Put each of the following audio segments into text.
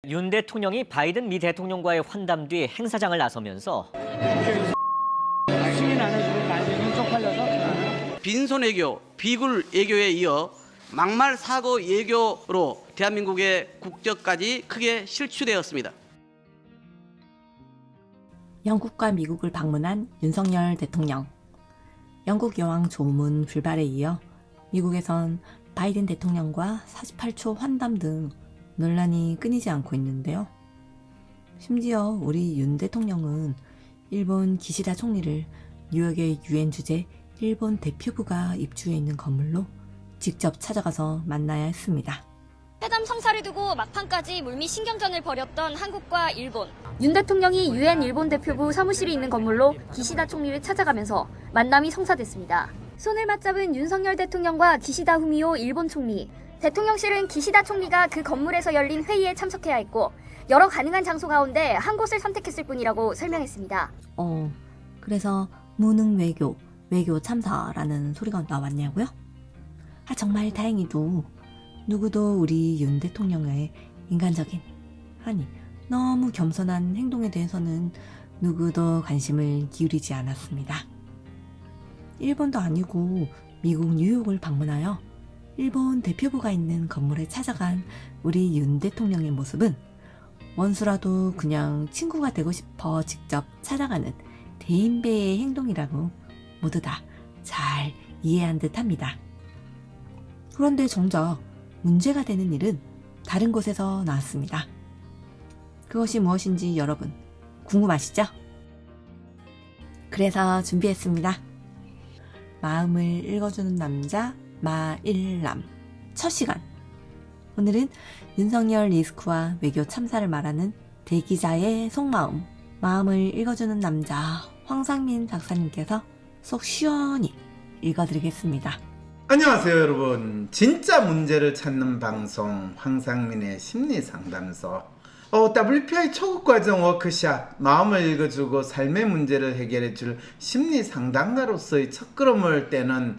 윤 대통령이 바이든 미 대통령과의 환담 뒤 행사장을 나서면서 승인 안 해주고 완전히 쪽팔려서 빈손 외교, 비굴 외교에 이어 막말 사고 외교로 대한민국의 국적까지 크게 실추되었습니다. 영국과 미국을 방문한 윤석열 대통령. 영국 여왕 조문 불발에 이어 미국에선 바이든 대통령과 48초 환담 등 논란이 끊이지 않고 있는데요. 심지어 우리 윤 대통령은 일본 기시다 총리를 뉴욕의 유엔 주재 일본 대표부가 입주해 있는 건물로 직접 찾아가서 만나야 했습니다. 회담 성사를 두고 막판까지 물밑 신경전을 벌였던 한국과 일본. 윤 대통령이 유엔 일본 대표부 사무실이 있는 건물로 기시다 총리를 찾아가면서 만남이 성사됐습니다. 손을 맞잡은 윤석열 대통령과 기시다 후미오 일본 총리. 대통령실은 기시다 총리가 그 건물에서 열린 회의에 참석해야 했고 여러 가능한 장소 가운데 한 곳을 선택했을 뿐이라고 설명했습니다. 그래서 무능 외교, 외교 참사라는 소리가 나왔냐고요? 정말 다행히도 누구도 우리 윤 대통령의 인간적인, 아니 너무 겸손한 행동에 대해서는 누구도 관심을 기울이지 않았습니다. 일본도 아니고 미국 뉴욕을 방문하여 일본 대표부가 있는 건물에 찾아간 우리 윤 대통령의 모습은 원수라도 그냥 친구가 되고 싶어 직접 찾아가는 대인배의 행동이라고 모두 다 잘 이해한 듯합니다. 그런데 정작 문제가 되는 일은 다른 곳에서 나왔습니다. 그것이 무엇인지 여러분 궁금하시죠? 그래서 준비했습니다. 마음을 읽어주는 남자 마일남 첫 시간. 오늘은 윤석열 리스크와 외교 참사를 말하는 대기자의 속마음, 마음을 읽어주는 남자 황상민 박사님께서 속 시원히 읽어드리겠습니다. 안녕하세요 여러분. 진짜 문제를 찾는 방송 황상민의 심리상담소 WPI 초급과정 워크샵 마음을 읽어주고 삶의 문제를 해결해줄 심리상담가로서의 첫걸음을 떼는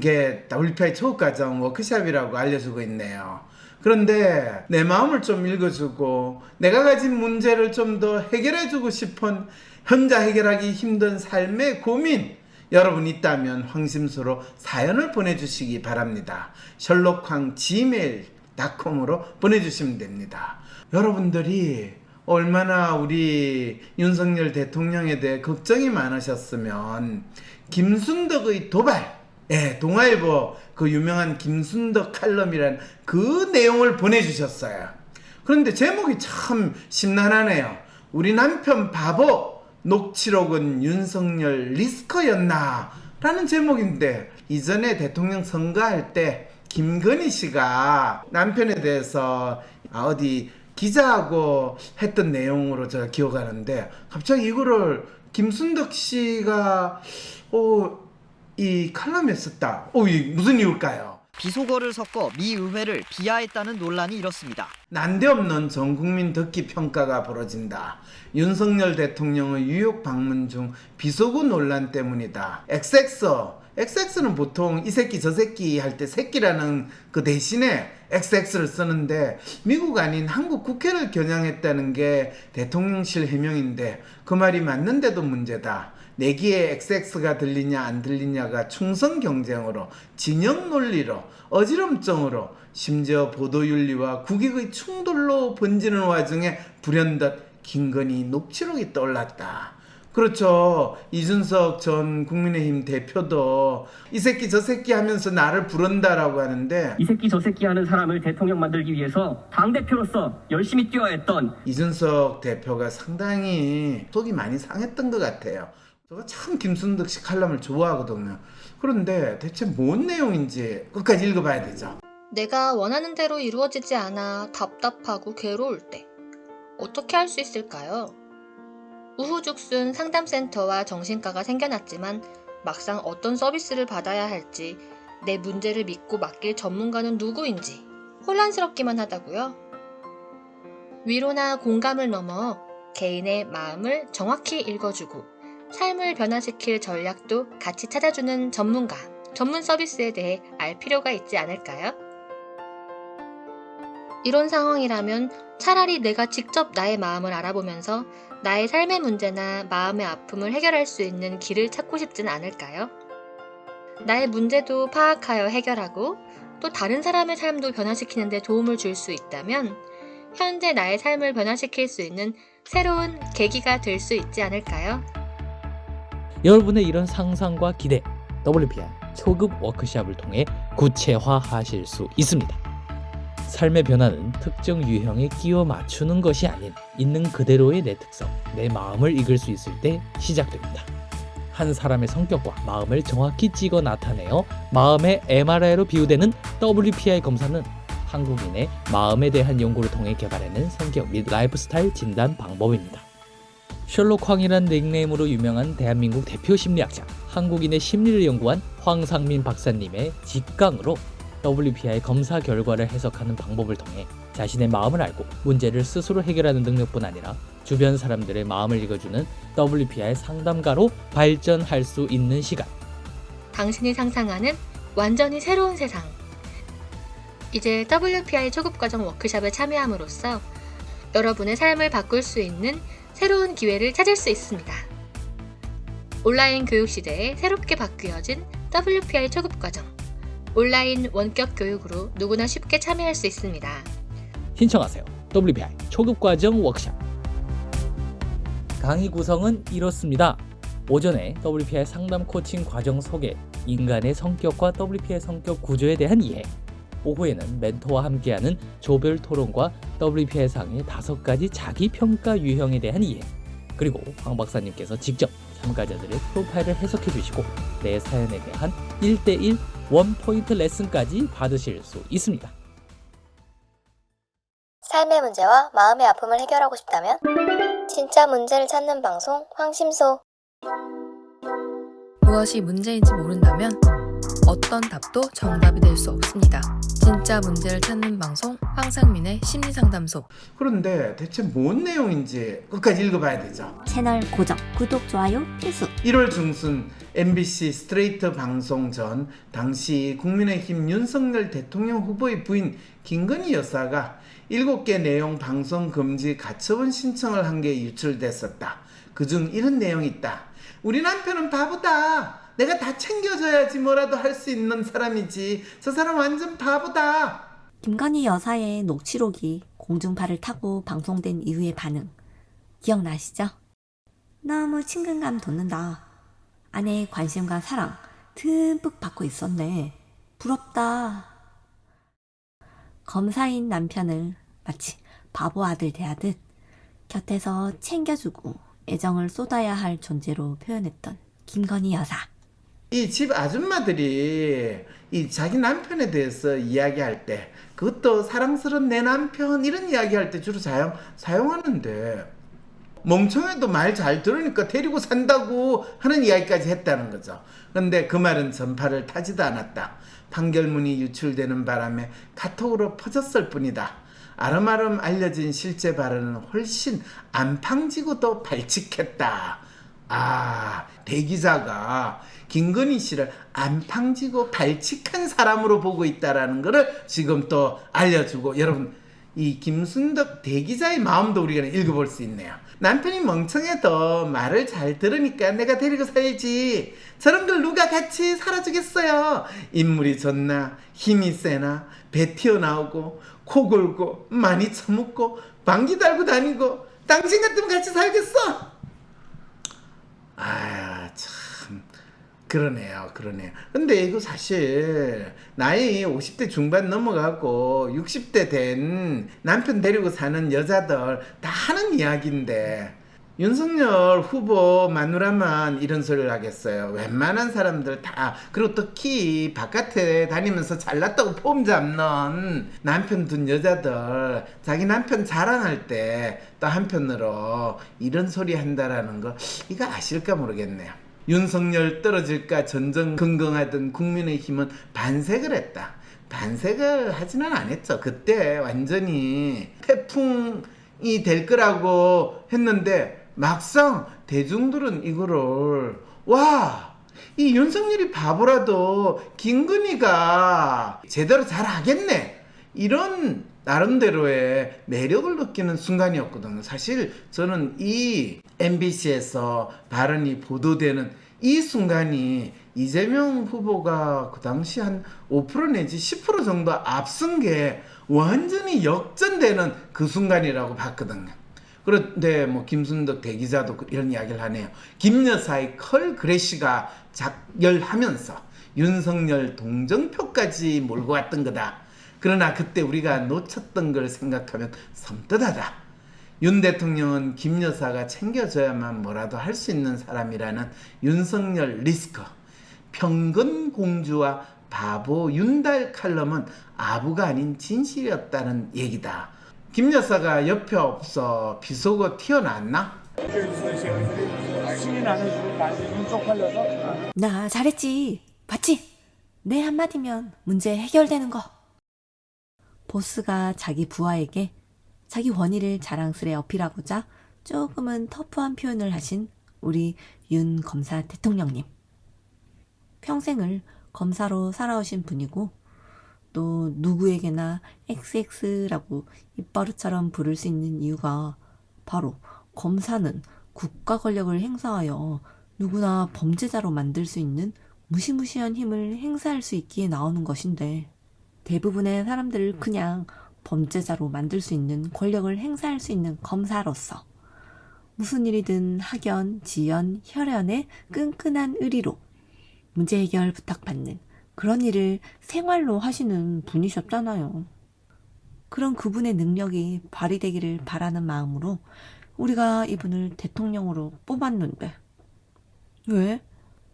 게 WPI 초급과정 워크샵이라고 알려주고 있네요. 그런데 내 마음을 좀 읽어주고 내가 가진 문제를 좀 더 해결해주고 싶은 혼자 해결하기 힘든 삶의 고민 여러분 있다면 황심수로 사연을 보내주시기 바랍니다. 셜록황 gmail.com으로 보내주시면 됩니다. 여러분들이 얼마나 우리 윤석열 대통령에 대해 걱정이 많으셨으면 김순덕의 도발, 동아일보 그 유명한 김순덕 칼럼이란 그 내용을 보내주셨어요. 그런데 제목이 참 심란하네요. 우리 남편 바보, 녹취록은 윤석열 리스커였나? 라는 제목인데 이전에 대통령 선거할 때 김건희 씨가 남편에 대해서 어디 기자하고 했던 내용으로 제가 기억하는데 갑자기 이거를 김순덕 씨가 이 칼럼에 썼다. 이 무슨 이유일까요? 비속어를 섞어 미 의회를 비하했다는 논란이 일었습니다. 난데없는 전국민 듣기 평가가 벌어진다. 윤석열 대통령의 뉴욕 방문 중 비속어 논란 때문이다. XX는 보통 이 새끼 저 새끼 할 때 새끼라는 그 대신에 XX를 쓰는데 미국 아닌 한국 국회를 겨냥했다는 게 대통령실 해명인데 그 말이 맞는데도 문제다. 내기에 XX가 들리냐 안 들리냐가 충성 경쟁으로, 진영 논리로, 어지럼증으로, 심지어 보도윤리와 국익의 충돌로 번지는 와중에 불현듯 김건희 녹취록이 떠올랐다. 그렇죠. 이준석 전 국민의힘 대표도 이 새끼 저 새끼 하면서 나를 부른다라고 하는데, 이 새끼 저 새끼 하는 사람을 대통령 만들기 위해서 당대표로서 열심히 뛰어야 했던 이준석 대표가 상당히 속이 많이 상했던 것 같아요. 제가 참 김순덕 씨 칼럼을 좋아하거든요. 그런데 대체 뭔 내용인지 끝까지 읽어봐야 되죠. 내가 원하는 대로 이루어지지 않아 답답하고 괴로울 때 어떻게 할 수 있을까요? 우후죽순 상담센터와 정신과가 생겨났지만 막상 어떤 서비스를 받아야 할지, 내 문제를 믿고 맡길 전문가는 누구인지 혼란스럽기만 하다고요? 위로나 공감을 넘어 개인의 마음을 정확히 읽어주고 삶을 변화시킬 전략도 같이 찾아주는 전문가, 전문 서비스에 대해 알 필요가 있지 않을까요? 이런 상황이라면 차라리 내가 직접 나의 마음을 알아보면서 나의 삶의 문제나 마음의 아픔을 해결할 수 있는 길을 찾고 싶지는 않을까요? 나의 문제도 파악하여 해결하고 또 다른 사람의 삶도 변화시키는 데 도움을 줄 수 있다면 현재 나의 삶을 변화시킬 수 있는 새로운 계기가 될 수 있지 않을까요? 여러분의 이런 상상과 기대, WPI 초급 워크숍을 통해 구체화하실 수 있습니다. 삶의 변화는 특정 유형에 끼워 맞추는 것이 아닌 있는 그대로의 내 특성, 내 마음을 읽을 수 있을 때 시작됩니다. 한 사람의 성격과 마음을 정확히 찍어 나타내어 마음의 MRI로 비유되는 WPI 검사는 한국인의 마음에 대한 연구를 통해 개발해낸 성격 및 라이프스타일 진단 방법입니다. 셜록 황이란 닉네임으로 유명한 대한민국 대표 심리학자, 한국인의 심리를 연구한 황상민 박사님의 직강으로 WPI 검사 결과를 해석하는 방법을 통해 자신의 마음을 알고 문제를 스스로 해결하는 능력뿐 아니라 주변 사람들의 마음을 읽어주는 WPI 상담가로 발전할 수 있는 시간. 당신이 상상하는 완전히 새로운 세상. 이제 WPI 초급과정 워크숍에 참여함으로써 여러분의 삶을 바꿀 수 있는 새로운 기회를 찾을 수 있습니다. 온라인 교육 시대에 새롭게 바뀌어진 WPI 초급과정. 온라인 원격 교육으로 누구나 쉽게 참여할 수 있습니다. 신청하세요. WPI 초급과정 워크숍. 강의 구성은 이렇습니다. 오전에 WPI 상담 코칭 과정 소개, 인간의 성격과 WPI 성격 구조에 대한 이해. 오후에는 멘토와 함께하는 조별 토론과 WPI 상의 5가지 자기평가 유형에 대한 이해. 그리고 황 박사님께서 직접 참가자들의 프로파일을 해석해 주시고 내 사연에 대한 1:1 원포인트 레슨까지 받으실 수 있습니다. 삶의 문제와 마음의 아픔을 해결하고 싶다면 진짜 문제를 찾는 방송 황심소. 무엇이 문제인지 모른다면 어떤 답도 정답이 될 수 없습니다. 진짜 문제를 찾는 방송 황상민의 심리상담소. 그런데 대체 뭔 내용인지 끝까지 읽어봐야 되죠. 채널 고정, 구독, 좋아요 필수. 1월 중순 MBC 스트레이트 방송 전 당시 국민의힘 윤석열 대통령 후보의 부인 김건희 여사가 7개 내용 방송 금지 가처분 신청을 한 게 유출됐었다. 그중 이런 내용이 있다. 우리 남편은 바보다. 내가 다 챙겨줘야지 뭐라도 할 수 있는 사람이지. 저 사람 완전 바보다. 김건희 여사의 녹취록이 공중파를 타고 방송된 이후의 반응 기억나시죠? 너무 친근감 돋는다. 아내의 관심과 사랑 듬뿍 받고 있었네. 부럽다. 검사인 남편을 마치 바보 아들 대하듯 곁에서 챙겨주고 애정을 쏟아야 할 존재로 표현했던 김건희 여사. 이 집 아줌마들이 이 자기 남편에 대해서 이야기할 때, 그것도 사랑스러운 내 남편 이런 이야기할 때 주로 사용하는데 멍청해도 말 잘 들으니까 데리고 산다고 하는 이야기까지 했다는 거죠. 그런데 그 말은 전파를 타지도 않았다. 판결문이 유출되는 바람에 카톡으로 퍼졌을 뿐이다. 아름아름 알려진 실제 발언은 훨씬 안팡지고 더 발칙했다. 대기자가 김건희 씨를 안팡지고 발칙한 사람으로 보고 있다라는 것을 지금 또 알려주고, 여러분 이 김순덕 대기자의 마음도 우리가 읽어볼 수 있네요. 남편이 멍청해도 말을 잘 들으니까 내가 데리고 살지. 저런 걸 누가 같이 살아주겠어요. 인물이 좋나 힘이 세나 배 튀어나오고 코 골고 많이 처먹고 방귀 달고 다니고 당신 같으면 같이 살겠어? 참 그러네요. 근데 이거 사실 나이 50대 중반 넘어가고 60대 된 남편 데리고 사는 여자들 다 하는 이야기인데, 윤석열 후보 마누라만 이런 소리를 하겠어요? 웬만한 사람들 다. 그리고 특히 바깥에 다니면서 잘났다고 폼 잡는 남편 둔 여자들 자기 남편 자랑할 때 또 한편으로 이런 소리 한다라는 거, 이거 아실까 모르겠네요. 윤석열 떨어질까 전전긍긍하던 국민의힘은 반색을 했다. 반색을 하지는 않았죠. 그때 완전히 태풍이 될 거라고 했는데 막상 대중들은 이거를 이 윤석열이 바보라도 김건희가 제대로 잘 하겠네, 이런 나름대로의 매력을 느끼는 순간이었거든요. 사실 저는 이 MBC에서 발언이 보도되는 이 순간이 이재명 후보가 그 당시 한 5% 내지 10% 정도 앞선 게 완전히 역전되는 그 순간이라고 봤거든요. 그런데 뭐 김순덕 대기자도 이런 이야기를 하네요. 김 여사의 컬 그래시가 작열하면서 윤석열 동정표까지 몰고 왔던 거다. 그러나 그때 우리가 놓쳤던 걸 생각하면 섬뜩하다. 윤 대통령은 김 여사가 챙겨줘야만 뭐라도 할 수 있는 사람이라는 윤석열 리스크, 평근 공주와 바보 윤달 칼럼은 아부가 아닌 진실이었다는 얘기다. 김 여사가 옆에 없어 비속어 튀어나왔나? 승인 안 해주고 나는 쪽팔려서. 나 잘했지. 봤지? 내 한마디면 문제 해결되는 거. 보스가 자기 부하에게 자기 원의를 자랑스레 어필하고자 조금은 터프한 표현을 하신 우리 윤 검사 대통령님. 평생을 검사로 살아오신 분이고 또 누구에게나 XX라고 입버릇처럼 부를 수 있는 이유가 바로 검사는 국가 권력을 행사하여 누구나 범죄자로 만들 수 있는 무시무시한 힘을 행사할 수 있기에 나오는 것인데 대부분의 사람들을 그냥 범죄자로 만들 수 있는 권력을 행사할 수 있는 검사로서 무슨 일이든 학연, 지연, 혈연의 끈끈한 의리로 문제 해결 부탁받는 그런 일을 생활로 하시는 분이셨잖아요. 그런 그분의 능력이 발휘되기를 바라는 마음으로 우리가 이분을 대통령으로 뽑았는데 왜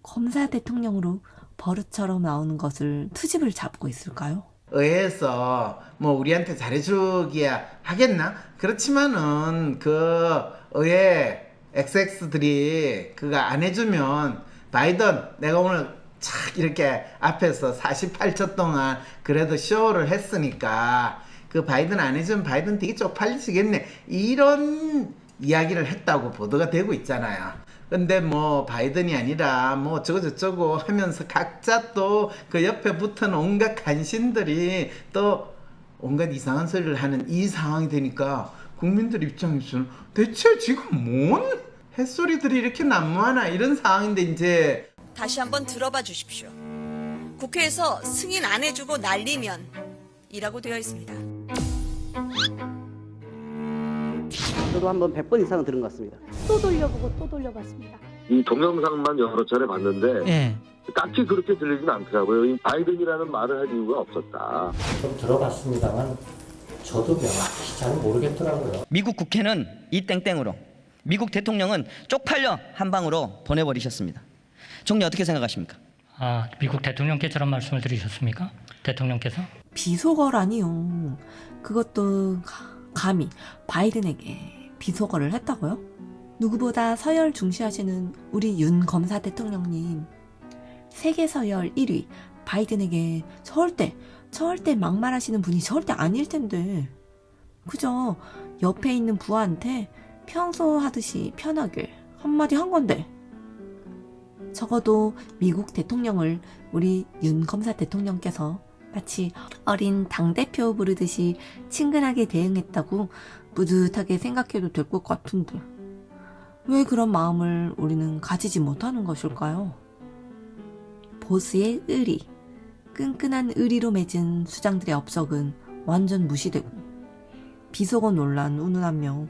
검사 대통령으로 버릇처럼 나오는 것을 트집을 잡고 있을까요? 의회에서 뭐 우리한테 잘해주기야 하겠나? 그렇지만은 그 의회 XX들이 그거 안 해주면 바이든 내가 오늘 착 이렇게 앞에서 48초 동안 그래도 쇼를 했으니까 그 바이든 안 해주면 바이든 되게 쪽팔리시겠네 이런 이야기를 했다고 보도가 되고 있잖아요. 근데 뭐 바이든이 아니라 뭐 저쩌고 하면서 각자 또 그 옆에 붙은 온갖 간신들이 또 온갖 이상한 소리를 하는 이 상황이 되니까 국민들 입장에서는 대체 지금 뭔 햇소리들이 이렇게 난무하나 이런 상황인데 이제 다시 한번 들어봐 주십시오. 국회에서 승인 안 해주고 날리면 이라고 되어 있습니다. 저도 한번 100번 이상은 들은 것 같습니다. 또 돌려보고 또 돌려봤습니다. 이 동영상만 여러 차례 봤는데 딱히 그렇게 들리진 않더라고요. 이 바이든이라는 말을 할 이유가 없었다. 좀 들어봤습니다만 저도 명확히 잘 모르겠더라고요. 미국 국회는 이 땡땡으로, 미국 대통령은 쪽팔려 한 방으로 보내버리셨습니다. 총리 어떻게 생각하십니까? 미국 대통령께 저런 말씀을 드리셨습니까? 대통령께서? 비속어라니요. 그것도 감히 바이든에게 비속어를 했다고요? 누구보다 서열 중시하시는 우리 윤 검사 대통령님. 세계 서열 1위 바이든에게 절대 막말하시는 분이 절대 아닐 텐데 그저 옆에 있는 부하한테 평소 하듯이 편하게 한마디 한 건데 적어도 미국 대통령을 우리 윤 검사 대통령께서 마치 어린 당대표 부르듯이 친근하게 대응했다고 뿌듯하게 생각해도 될 것 같은데 왜 그런 마음을 우리는 가지지 못하는 것일까요? 보스의 의리, 끈끈한 의리로 맺은 수장들의 업적은 완전 무시되고 비속어 논란 운운하며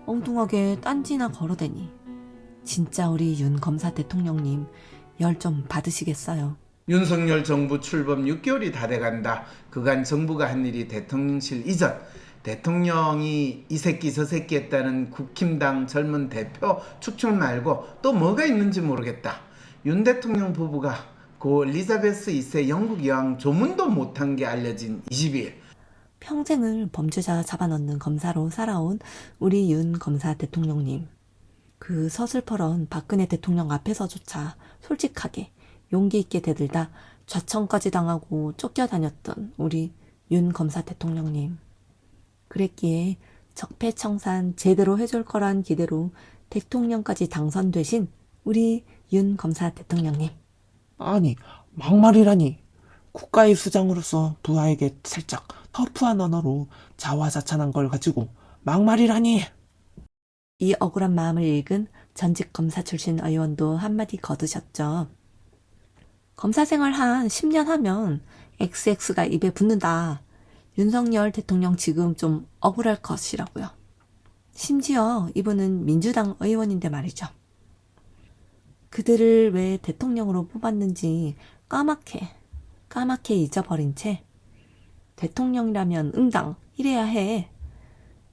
엉뚱하게 딴지나 걸어대니 진짜 우리 윤 검사 대통령님 열 좀 받으시겠어요? 윤석열 정부 출범 6개월이 다 돼간다. 그간 정부가 한 일이 대통령실 이전, 대통령이 이 새끼 저 새끼 했다는 국힘당 젊은 대표 축출 말고 또 뭐가 있는지 모르겠다. 윤 대통령 부부가 고 엘리자베스 2세 영국 여왕 조문도 못한 게 알려진 22일. 평생을 범죄자 잡아넣는 검사로 살아온 우리 윤 검사 대통령님. 그 서슬퍼런 박근혜 대통령 앞에서조차 솔직하게 용기 있게 대들다 좌청까지 당하고 쫓겨다녔던 우리 윤 검사 대통령님. 그랬기에 적폐청산 제대로 해줄 거란 기대로 대통령까지 당선되신 우리 윤 검사 대통령님. 아니 막말이라니 국가의 수장으로서 부하에게 살짝 터프한 언어로 자화자찬한 걸 가지고 막말이라니. 이 억울한 마음을 읽은 전직 검사 출신 의원도 한마디 거두셨죠. 검사 생활 한 10년 하면 XX가 입에 붙는다. 윤석열 대통령 지금 좀 억울할 것이라고요. 심지어 이분은 민주당 의원인데 말이죠. 그들을 왜 대통령으로 뽑았는지 까맣게 잊어버린 채 대통령이라면 응당 이래야 해.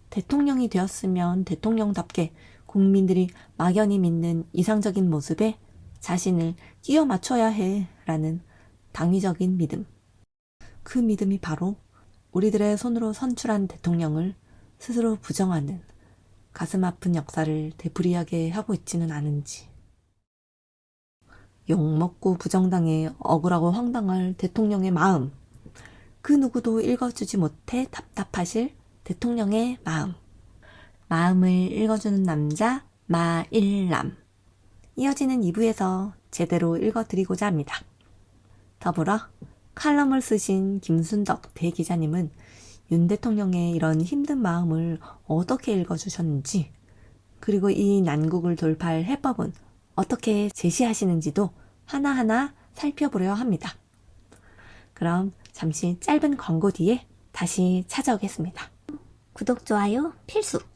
대통령이 되었으면 대통령답게 국민들이 막연히 믿는 이상적인 모습에 자신을 끼워 맞춰야 해 라는 당위적인 믿음. 그 믿음이 바로 우리들의 손으로 선출한 대통령을 스스로 부정하는 가슴 아픈 역사를 되풀이하게 하고 있지는 않은지. 욕먹고 부정당해 억울하고 황당할 대통령의 마음. 그 누구도 읽어주지 못해 답답하실 대통령의 마음. 마음을 읽어주는 남자 마일남. 이어지는 2부에서 제대로 읽어드리고자 합니다. 더불어 칼럼을 쓰신 김순덕 대기자님은 윤 대통령의 이런 힘든 마음을 어떻게 읽어주셨는지, 그리고 이 난국을 돌파할 해법은 어떻게 제시하시는지도 하나하나 살펴보려 합니다. 그럼 잠시 짧은 광고 뒤에 다시 찾아오겠습니다. 구독, 좋아요 필수!